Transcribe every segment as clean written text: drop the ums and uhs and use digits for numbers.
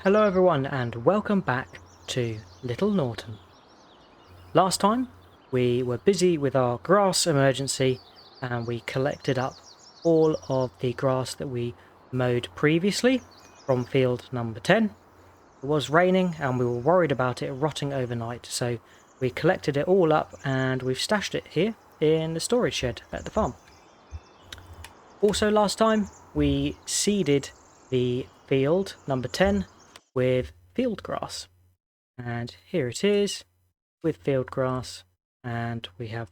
Hello everyone and welcome back to Little Norton. Last time we were busy with our grass emergency and we collected up all of the grass that we mowed previously from field number 10. It was raining and we were worried about it rotting overnight, so we collected it all up and we've stashed it here in the storage shed at the farm. Also last time we seeded the field number 10 with field grass, and here it is with field grass, and we have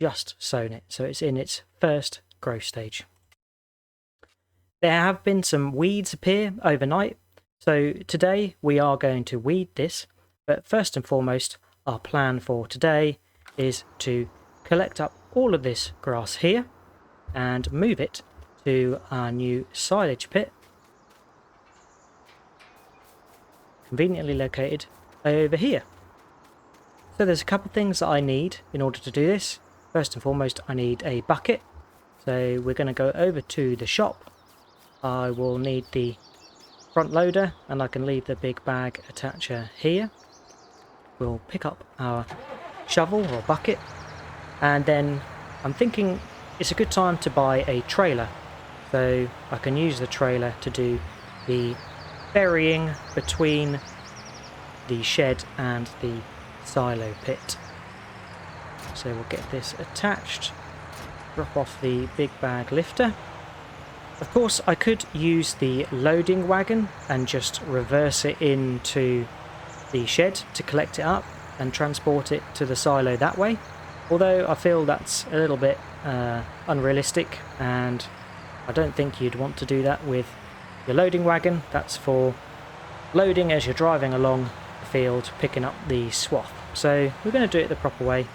just sown it, so it's in its first growth stage. There have been some weeds appear overnight, so today we are going to weed this, but first and foremost our plan for today is to collect up all of this grass here and move it to our new silage pit, conveniently located over here. So there's a couple of things that I need in order to do this. First and foremost, I need a bucket. So we're going to go over to the shop. I will need the front loader and I can leave the big bag attacher here. We'll pick up our shovel or bucket, and then I'm thinking it's a good time to buy a trailer. So I can use the trailer to do the ferrying between the shed and the silo pit. So we'll get this attached, drop off the big bag lifter. Of course I could use the loading wagon and just reverse it into the shed to collect it up and transport it to the silo that way, although I feel that's a little bit unrealistic, and I don't think you'd want to do that with your loading wagon. That's for loading as you're driving along the field picking up the swath. So we're going to do it the proper way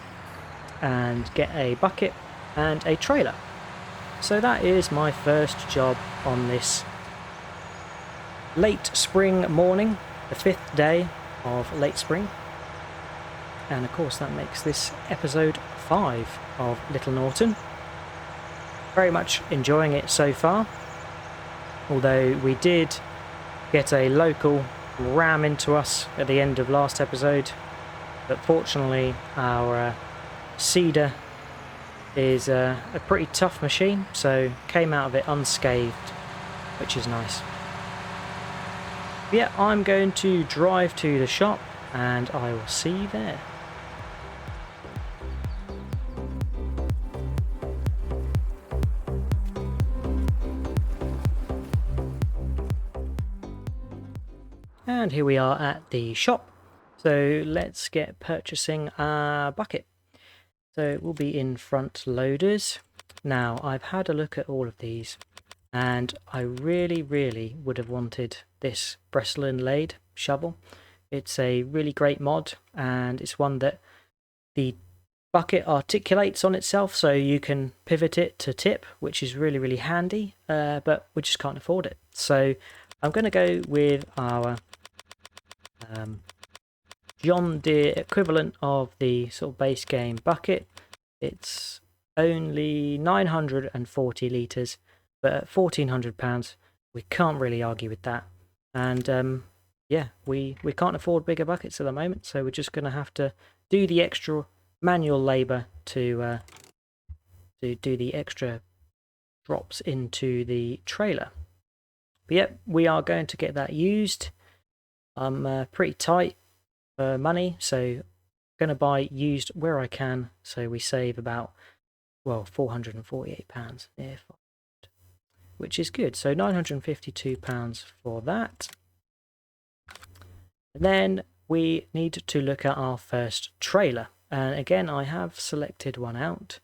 and get a bucket and a trailer. So that is my first job on this late spring morning, the 5th day of late spring, and of course that makes this episode 5 of Little Norton. Very much enjoying it so far, although we did get a local ram into us at the end of last episode, but fortunately our seeder is a pretty tough machine, so came out of it unscathed, which is nice. But yeah, I'm going to drive to the shop and I will see you there. And here we are at the shop, so let's get purchasing our bucket. So it will be in front loaders. Now I've had a look at all of these and I really would have wanted this Brestle inlaid shovel. It's a really great mod, and it's one that the bucket articulates on itself, so you can pivot it to tip, which is really handy, but we just can't afford it. So I'm going to go with our John Deere equivalent of the sort of base game bucket. It's only 940 litres, but at £1,400 we can't really argue with that. And yeah, we can't afford bigger buckets at the moment, so we're just going to have to do the extra manual labour to do the extra drops into the trailer. But yeah, we are going to get that used. I'm pretty tight for money, so going to buy used where I can, so we save about, well, £448, which is good. So £952 for that. And then we need to look at our first trailer, and again I have selected one out.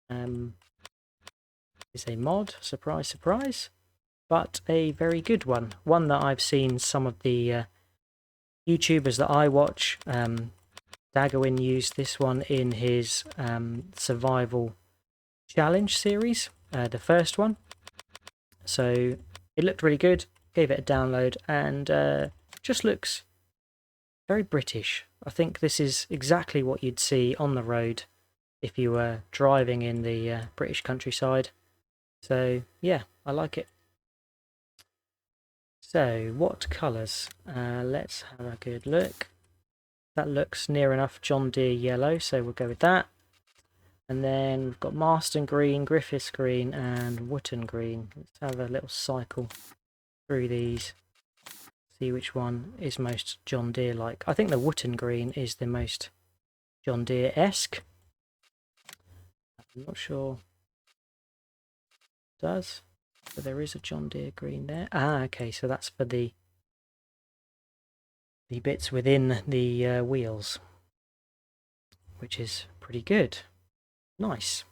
It's a mod, surprise, but a very good one that I've seen some of the YouTubers that I watch. Daggerwin used this one in his survival challenge series, the first one, so it looked really good. Gave it a download, and just looks very British. I think this is exactly what you'd see on the road if you were driving in the British countryside. So yeah, I like it. So, what colours? Let's have a good look. That looks near enough John Deere yellow, so we'll go with that. And then we've got Marston green, Griffiths green, and Wootton green. Let's have a little cycle through these. See which one is most John Deere-like. I think the Wootton green is the most John Deere-esque. I'm not sure it does, but there is a John Deere green there. Ah, okay, so that's for the bits within the wheels, which is pretty good. Nice.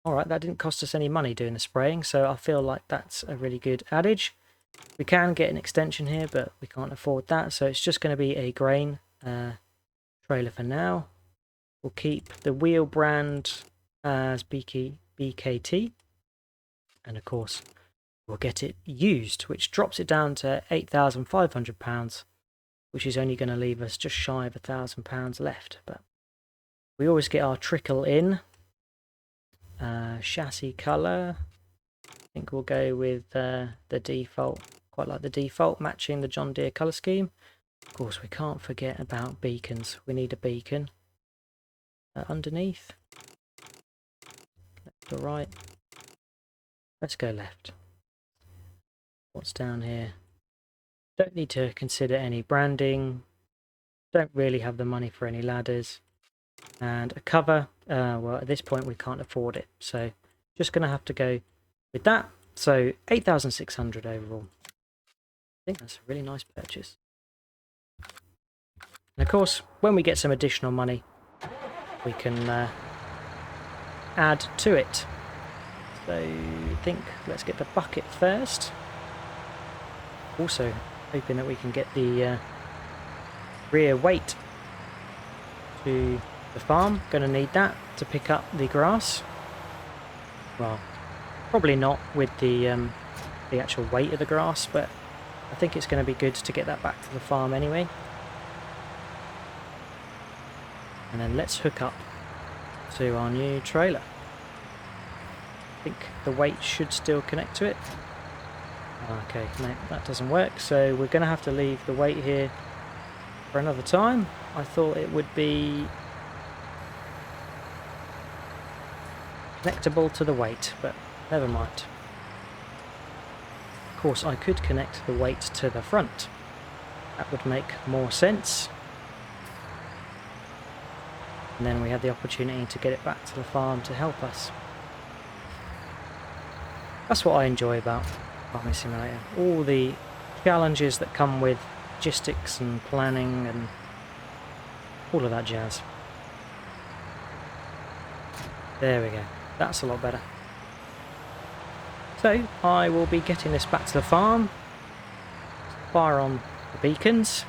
Alright, that didn't cost us any money doing the spraying, so I feel like that's a really good adage. We can get an extension here, but we can't afford that, so it's just going to be a grain trailer for now. We'll keep the wheel brand as BKT, and of course we'll get it used, which drops it down to £8,500, which is only going to leave us just shy of £1,000 left. But we always get our trickle in. Chassis colour, I think we'll go with the default. Quite like the default, matching the John Deere colour scheme. Of course, we can't forget about beacons. We need a beacon underneath. Left or right? Let's go left. What's down here? Don't need to consider any branding. Don't really have the money for any ladders. And a cover, well, at this point we can't afford it, so just going to have to go with that. So 8,600 overall. I think that's a really nice purchase. And of course, when we get some additional money, we can add to it. So I think let's get the bucket first. Also hoping that we can get the rear weight to the farm. Going to need that to pick up the grass. Well, probably not with the actual weight of the grass, but I think it's going to be good to get that back to the farm anyway. And then let's hook up to our new trailer. I think the weight should still connect to it. Okay, no, that doesn't work, so we're going to have to leave the weight here for another time. I thought it would be connectable to the weight, but never mind. Of course, I could connect the weight to the front. That would make more sense. And then we have the opportunity to get it back to the farm to help us. That's what I enjoy about Farming Simulator. All the challenges that come with logistics and planning and all of that jazz. There we go. That's a lot better. So I will be getting this back to the farm, fire on the beacons,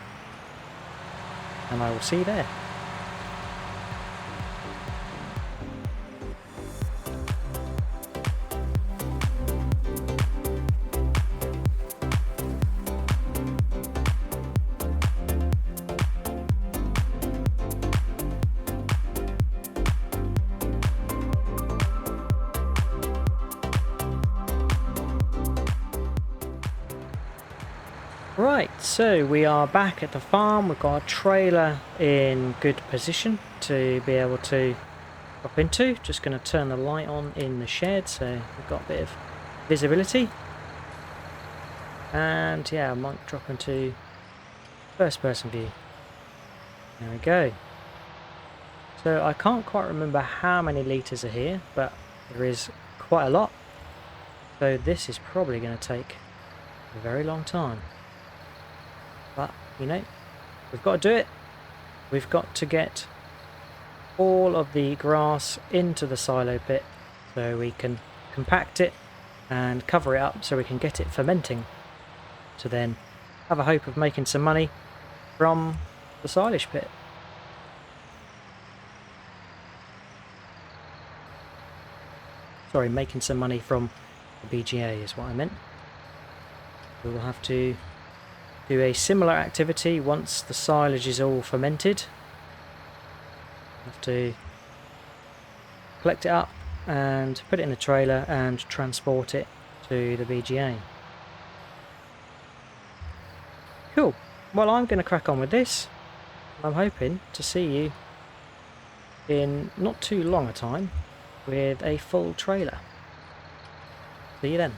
and I will see you there. Right, so we are back at the farm. We've got our trailer in good position to be able to drop into. Just going to turn the light on in the shed so we've got a bit of visibility. And yeah, I might drop into first person view. There we go. So I can't quite remember how many litres are here, but there is quite a lot. So this is probably going to take a very long time. But, you know, we've got to do it. We've got to get all of the grass into the silo pit so we can compact it and cover it up so we can get it fermenting to then have a hope of making some money from the silage pit. Sorry, making some money from the BGA is what I meant. We will have to do a similar activity once the silage is all fermented. Have to collect it up and put it in the trailer and transport it to the BGA. Cool. Well, I'm going to crack on with this. I'm hoping to see you in not too long a time with a full trailer. See you then.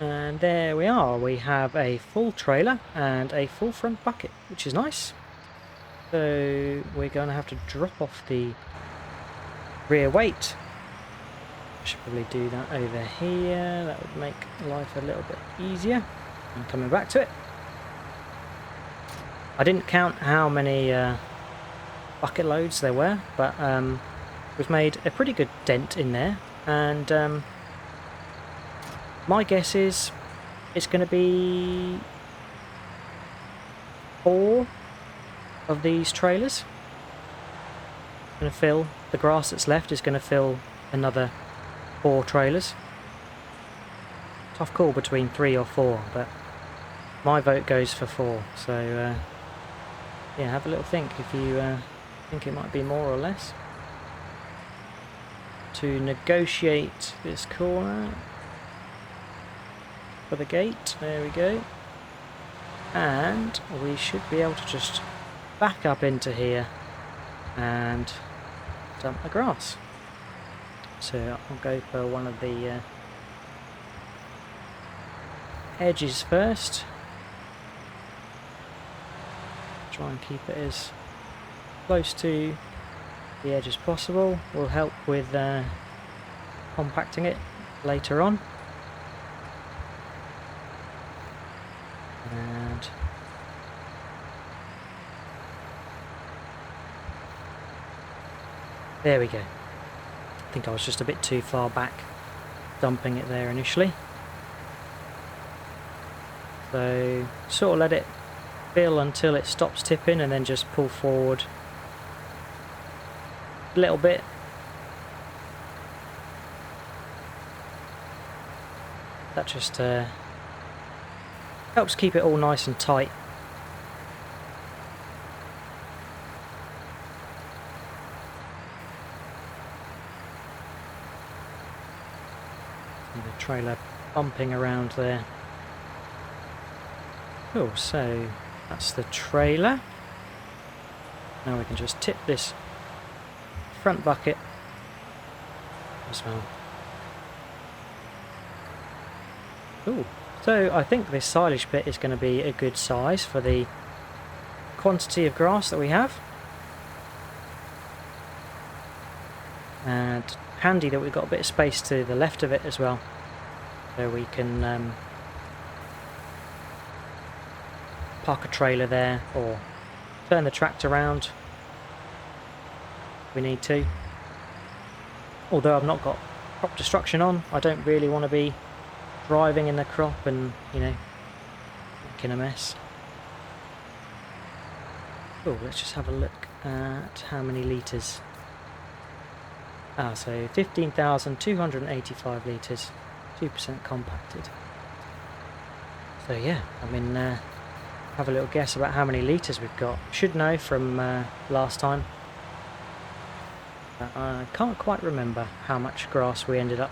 And there we are, we have a full trailer and a full front bucket, which is nice. So we're going to have to drop off the rear weight. I should probably do that over here, that would make life a little bit easier. I'm coming back to it. I didn't count how many bucket loads there were, but we've made a pretty good dent in there, and my guess is it's going to be 4 of these trailers. Going to fill the grass that's left is going to fill another 4 trailers. Tough call between 3 or 4, but my vote goes for 4. So yeah, have a little think if you think it might be more or less. To negotiate this corner for the gate, there we go, and we should be able to just back up into here and dump the grass. So I'll go for one of the edges first, try and keep it as close to the edge as possible, will help with compacting it later on. And there we go. I think I was just a bit too far back dumping it there initially. So sort of let it fill until it stops tipping and then just pull forward a little bit. That just helps keep it all nice and tight. See the trailer bumping around there. Cool, so that's the trailer. Now we can just tip this front bucket as well. Cool. So I think this silage pit is going to be a good size for the quantity of grass that we have. And handy that we've got a bit of space to the left of it as well. So we can park a trailer there or turn the tractor around if we need to. Although I've not got crop destruction on, I don't really want to be driving in the crop and, you know, making a mess. Oh, let's just have a look at how many litres. So 15,285 litres, 2% compacted. So yeah, I mean, have a little guess about how many litres we've got. Should know from last time. But I can't quite remember how much grass we ended up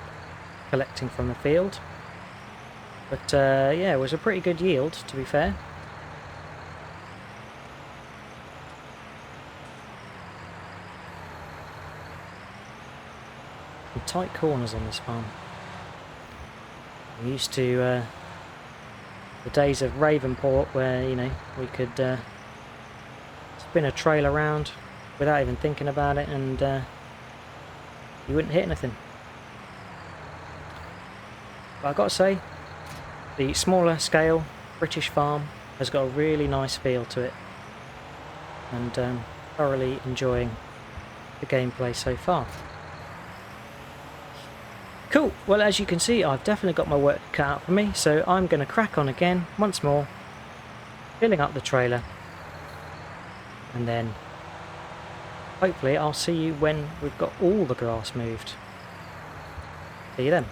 collecting from the field. But yeah, it was a pretty good yield, to be fair. Some tight corners on this farm. I'm used to the days of Ravenport where, you know, we could spin a trail around without even thinking about it and you wouldn't hit anything. But I've got to say, the smaller scale British farm has got a really nice feel to it, and thoroughly enjoying the gameplay so far. Cool, well, as you can see, I've definitely got my work cut out for me, so I'm going to crack on again once more, filling up the trailer, and then hopefully I'll see you when we've got all the grass moved. See you then.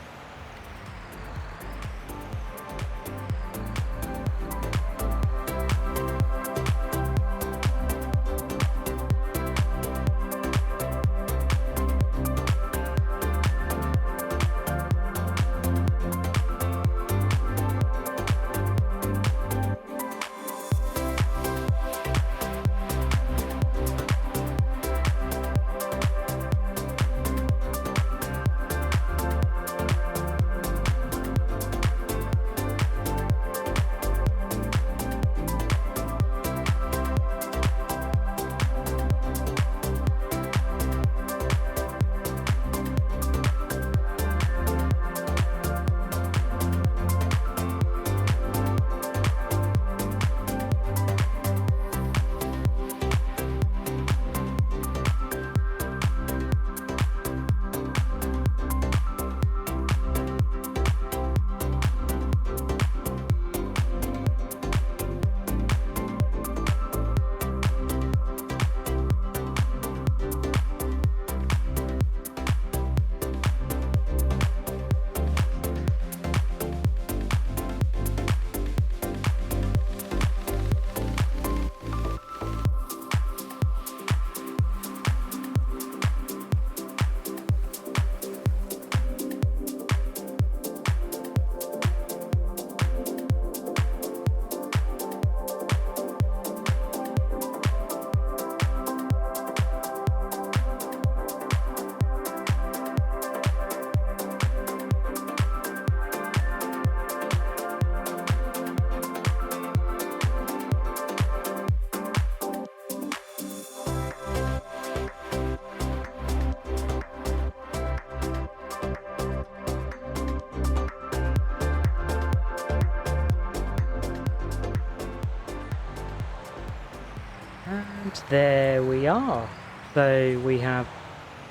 And there we are. So we have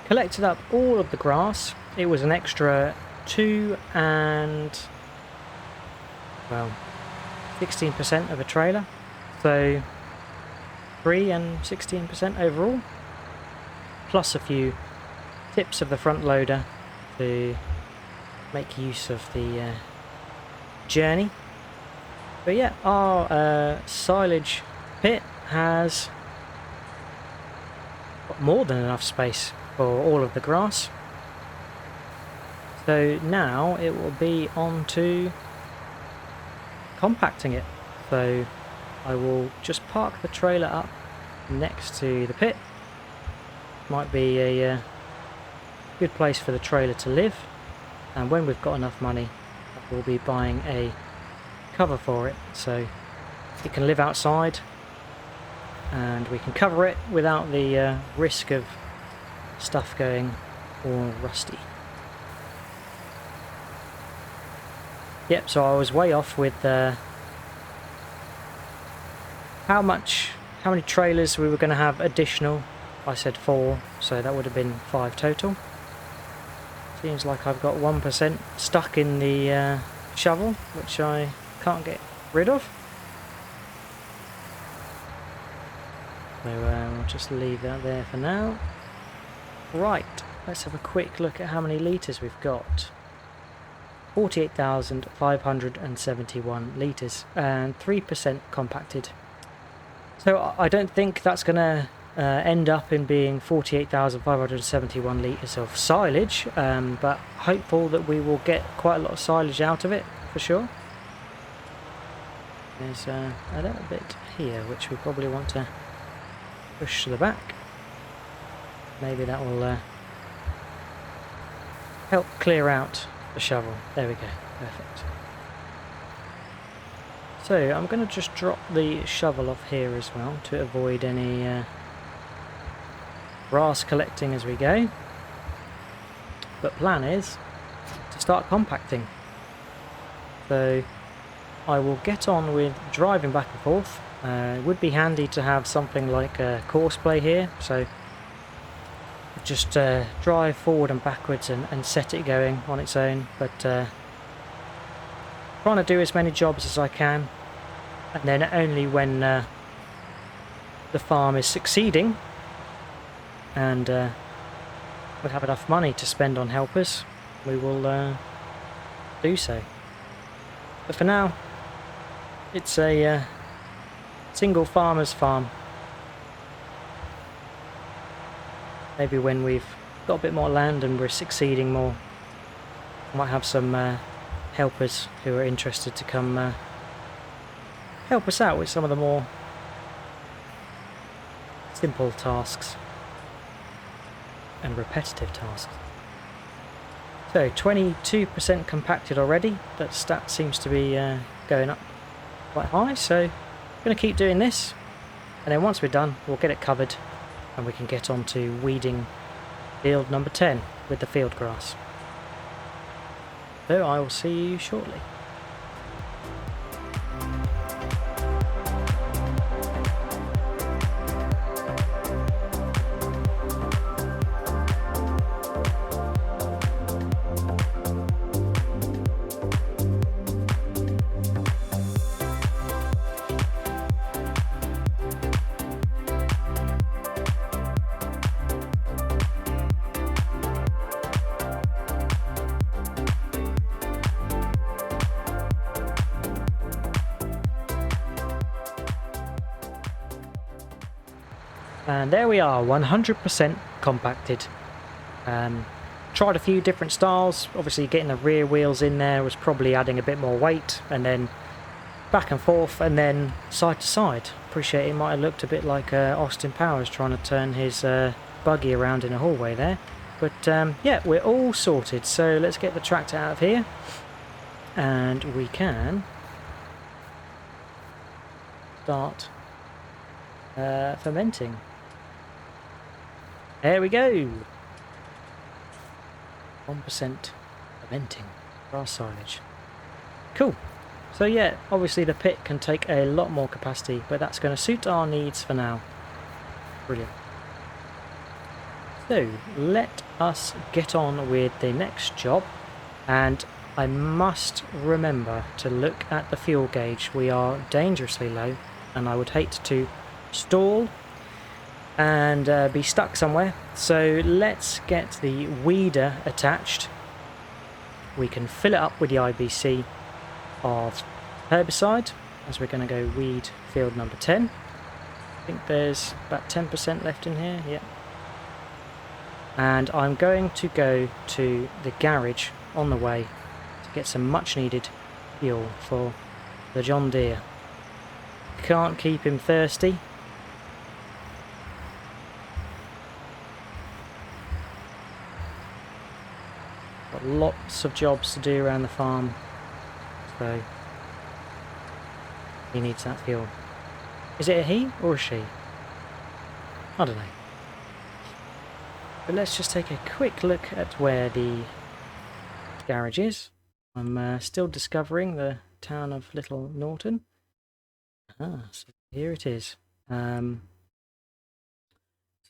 collected up all of the grass. It was an extra 2 and, well, 16% of a trailer. So 3 and 16% overall. Plus a few tips of the front loader to make use of the journey. But yeah, our silage pit has got more than enough space for all of the grass. So now it will be on to compacting it. So I will just park the trailer up next to the pit. Might be a good place for the trailer to live, and when we've got enough money we'll be buying a cover for it so it can live outside and we can cover it without the risk of stuff going all rusty. Yep, so I was way off with how many trailers we were going to have additional. I said 4, so that would have been 5 total. Seems like I've got 1% stuck in the shovel, which I can't get rid of. So we'll just leave that there for now. Right, let's have a quick look at how many litres we've got. 48,571 litres and 3% compacted. So I don't think that's going to end up in being 48,571 litres of silage, but hopeful that we will get quite a lot of silage out of it for sure. There's a little bit here which we probably want to push to the back. Maybe that will help clear out the shovel. There we go, perfect. So I'm going to just drop the shovel off here as well to avoid any grass collecting as we go. But plan is to start compacting. So I will get on with driving back and forth. It would be handy to have something like a course play here, so just drive forward and backwards and set it going on its own, but trying to do as many jobs as I can, and then only when the farm is succeeding and we have enough money to spend on helpers, we will do so. But for now, it's a single farmer's farm. Maybe when we've got a bit more land and we're succeeding more, we might have some helpers who are interested to come help us out with some of the more simple tasks and repetitive tasks. So 22% compacted already. That stat seems to be going up quite high, so I'm going to keep doing this, and then once we're done we'll get it covered and we can get on to weeding field number 10 with the field grass. So I will see you shortly. And there we are, 100% compacted. Tried a few different styles. Obviously getting the rear wheels in there was probably adding a bit more weight, and then back and forth and then side to side. Appreciate it might have looked a bit like Austin Powers trying to turn his buggy around in a hallway there. But yeah, we're all sorted, so let's get the tractor out of here and we can start fermenting. There we go. 1% fermenting for our silage. Cool. So yeah, obviously the pit can take a lot more capacity, but that's going to suit our needs for now. Brilliant. So let us get on with the next job, and I must remember to look at the fuel gauge. We are dangerously low, and I would hate to stall and be stuck somewhere. So let's get the weeder attached. We can fill it up with the IBC of herbicide, as we're going to go weed field number 10. I think there's about 10% left in here, yeah. And I'm going to go to the garage on the way to get some much needed fuel for the John Deere. Can't keep him thirsty. Got lots of jobs to do around the farm, so he needs that fuel. Is it a he or a she? I don't know. But let's just take a quick look at where the garage is. I'm still discovering the town of Little Norton. So here it is.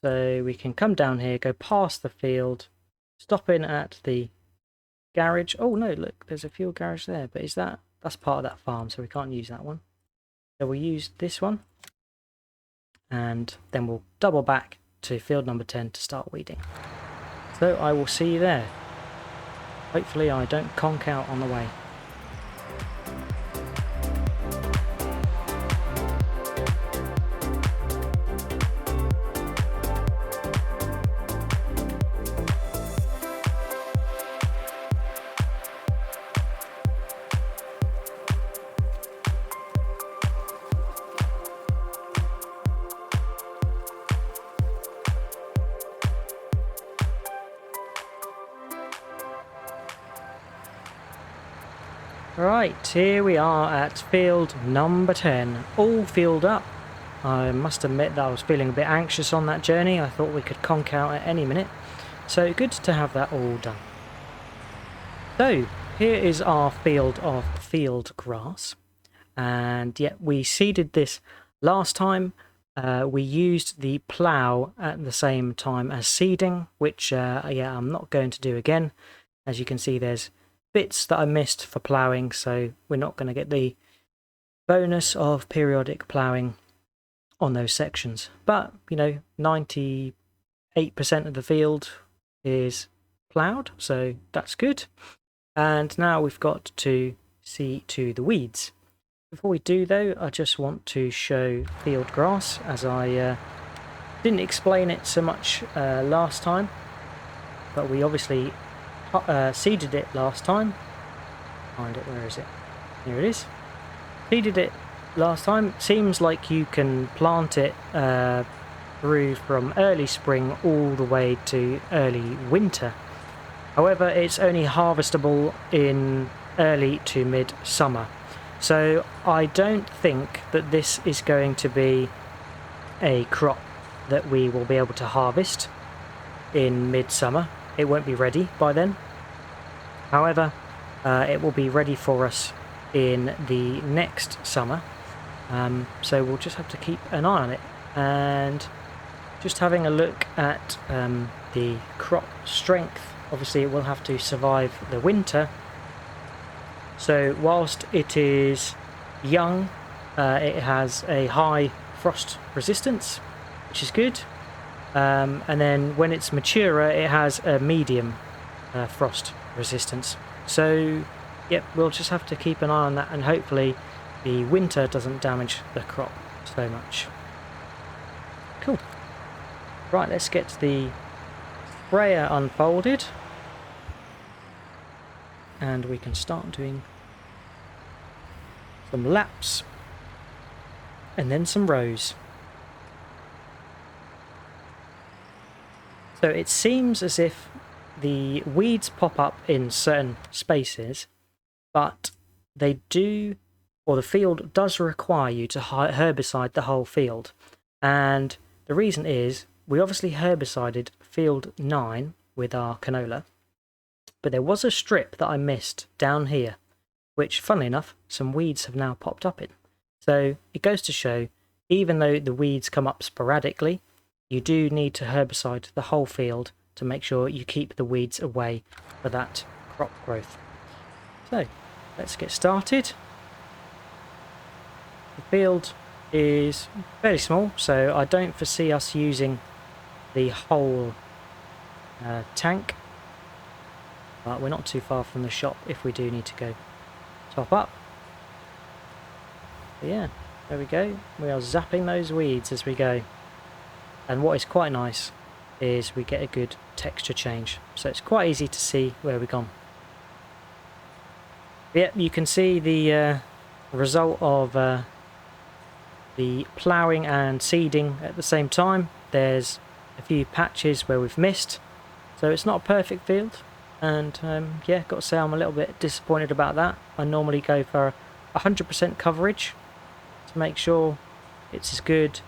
So we can come down here, go past the field, stop in at the garage. Oh no, look, there's a fuel garage there, but that's part of that farm, so we can't use that one. So we'll use this one, and then we'll double back to field number 10 to start weeding. So I will see you there. Hopefully I don't conk out on the way. Right, here we are at field number 10, all filled up. I must admit that I was feeling a bit anxious on that journey. I thought we could conk out at any minute, so good to have that all done. So, here is our field of field grass, and yeah, we seeded this last time. We used the plough at the same time as seeding, which yeah, I'm not going to do again. As you can see, there's bits that I missed for ploughing, so we're not going to get the bonus of periodic ploughing on those sections. But you know, 98% of the field is ploughed, so that's good. And now we've got to see to the weeds. Before we do though, I just want to show field grass, as I didn't explain it so much last time, but we obviously seeded it last time. Find it, where is it? Here it is. Seeded it last time. Seems like you can plant it through from early spring all the way to early winter. However, it's only harvestable in early to mid-summer. So I don't think that this is going to be a crop that we will be able to harvest in mid-summer. It won't be ready by then. However, it will be ready for us in the next summer. So we'll just have to keep an eye on it. And just having a look at the crop strength, obviously it will have to survive the winter. So whilst it is young, it has a high frost resistance, which is good. And then when it's maturer, it has a medium frost resistance. So yep, we'll just have to keep an eye on that, and hopefully the winter doesn't damage the crop so much. Cool. Right, let's get the sprayer unfolded, and we can start doing some laps and then some rows. So it seems as if the weeds pop up in certain spaces, but they do, or the field does require you to herbicide the whole field. And the reason is, we obviously herbicided field 9 with our canola, but there was a strip that I missed down here, which, funnily enough, some weeds have now popped up in. So it goes to show, even though the weeds come up sporadically, you do need to herbicide the whole field to make sure you keep the weeds away for that crop growth. So let's get started. The field is fairly small, so I don't foresee us using the whole tank, but we're not too far from the shop if we do need to go top up. But yeah, there we go. We are zapping those weeds as we go. And what is quite nice is we get a good texture change, so it's quite easy to see where we've gone. But yeah, you can see the result of the ploughing and seeding at the same time. There's a few patches where we've missed, so it's not a perfect field. And yeah, got to say I'm a little bit disappointed about that. I normally go for 100% coverage to make sure it's as good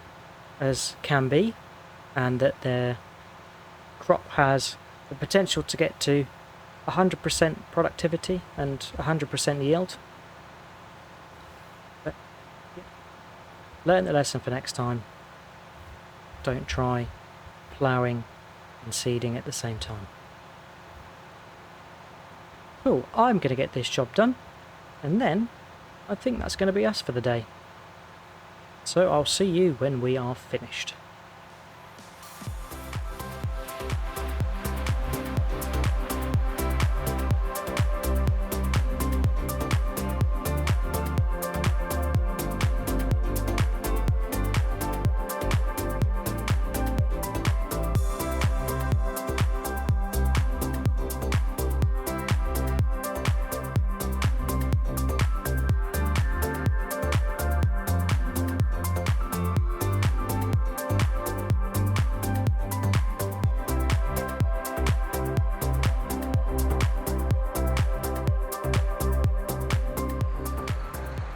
as can be, and that their crop has the potential to get to 100% productivity and 100% yield. But yeah, learn the lesson for next time. Don't try ploughing and seeding at the same time. Cool, I'm going to get this job done, and then I think that's going to be us for the day. So I'll see you when we are finished.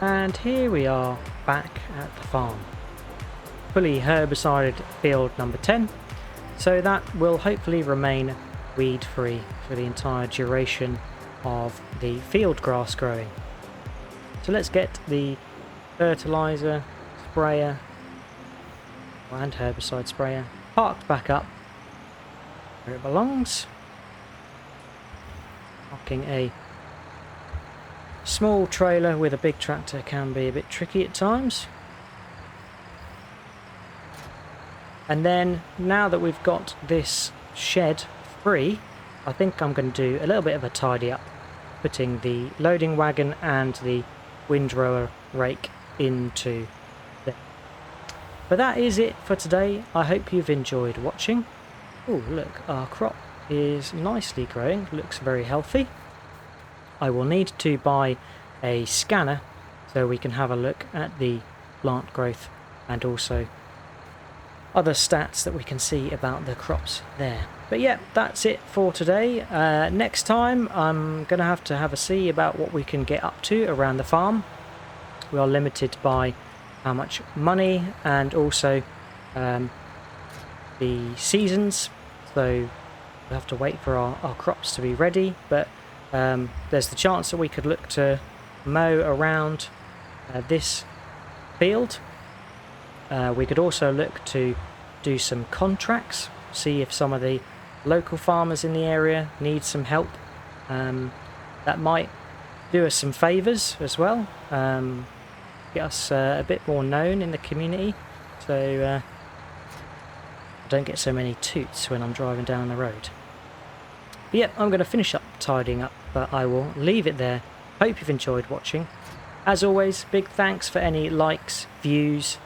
And here we are back at the farm. Fully herbicided field number 10, so that will hopefully remain weed free for the entire duration of the field grass growing. So let's get the fertilizer sprayer and herbicide sprayer parked back up where it belongs. Parking a small trailer with a big tractor can be a bit tricky at times. And then now that we've got this shed free, I think I'm going to do a little bit of a tidy up, putting the loading wagon and the windrower rake into there. But that is it for today. I hope you've enjoyed watching. Oh look, our crop is nicely growing, looks very healthy. I will need to buy a scanner so we can have a look at the plant growth and also other stats that we can see about the crops there. But yeah, that's it for today. Next time I'm going to have a see about what we can get up to around the farm. We are limited by how much money and also the seasons, so we have to wait for our crops to be ready, but there's the chance that we could look to mow around this field. We could also look to do some contracts, see if some of the local farmers in the area need some help. That might do us some favours as well, get us a bit more known in the community, so I don't get so many toots when I'm driving down the road. But yeah, I'm going to finish up tidying up, but I will leave it there. Hope you've enjoyed watching. As always, big thanks for any likes, views,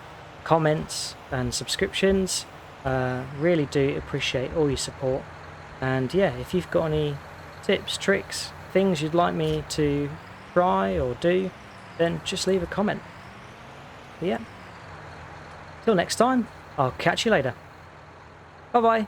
comments and subscriptions. Really do appreciate all your support. And yeah, if you've got any tips, tricks, things you'd like me to try or do, then just leave a comment. But yeah, till next time, I'll catch you later. Bye bye.